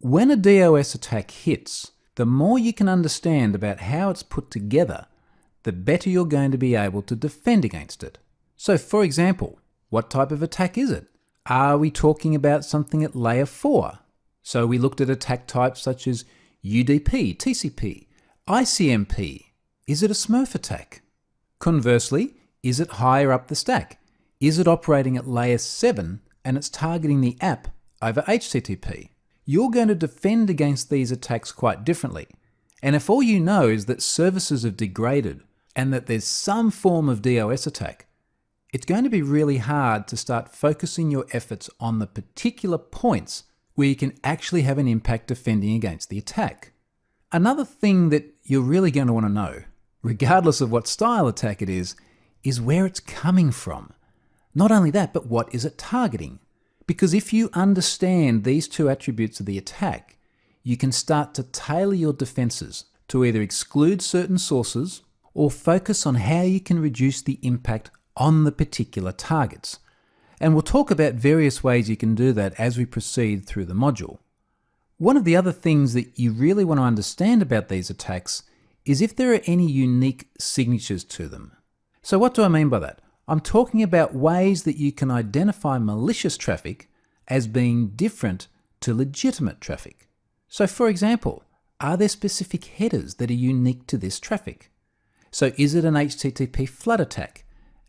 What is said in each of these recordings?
When a DOS attack hits, the more you can understand about how it's put together, the better you're going to be able to defend against it. So for example, what type of attack is it? Are we talking about something at layer 4? So we looked at attack types such as UDP, TCP, ICMP. Is it a Smurf attack? Conversely, is it higher up the stack? Is it operating at layer 7 and it's targeting the app over HTTP? You're going to defend against these attacks quite differently. And if all you know is that services have degraded and that there's some form of DOS attack, it's going to be really hard to start focusing your efforts on the particular points where you can actually have an impact defending against the attack. Another thing that you're really going to want to know, regardless of what style attack it is where it's coming from. Not only that, but what is it targeting? Because if you understand these two attributes of the attack, you can start to tailor your defenses to either exclude certain sources or focus on how you can reduce the impact on the particular targets. And we'll talk about various ways you can do that as we proceed through the module. One of the other things that you really want to understand about these attacks is if there are any unique signatures to them. So what do I mean by that? I'm talking about ways that you can identify malicious traffic as being different to legitimate traffic. So for example, are there specific headers that are unique to this traffic? So is it an HTTP flood attack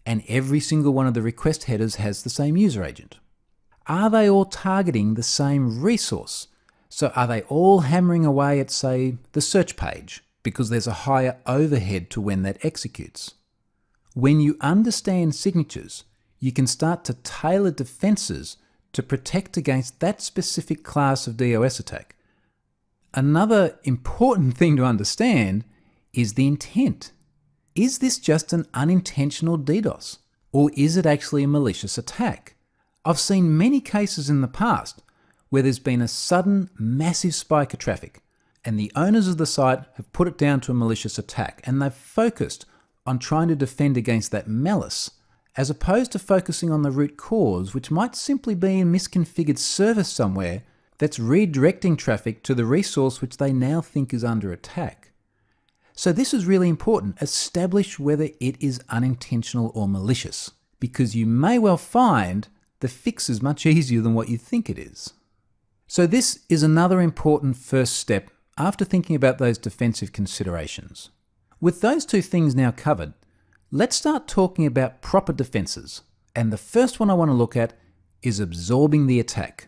and every single one of the request headers has the same user agent? Are they all targeting the same resource? So are they all hammering away at, say, the search page because there's a higher overhead to when that executes? When you understand signatures, you can start to tailor defenses to protect against that specific class of DOS attack. Another important thing to understand is the intent. Is this just an unintentional DDoS, or is it actually a malicious attack? I've seen many cases in the past where there's been a sudden massive spike of traffic, and the owners of the site have put it down to a malicious attack, and they've focused on trying to defend against that malice, as opposed to focusing on the root cause, which might simply be a misconfigured service somewhere that's redirecting traffic to the resource which they now think is under attack. So this is really important. Establish whether it is unintentional or malicious, because you may well find the fix is much easier than what you think it is. So this is another important first step after thinking about those defensive considerations. With those two things now covered, let's start talking about proper defenses. And the first one I want to look at is absorbing the attack.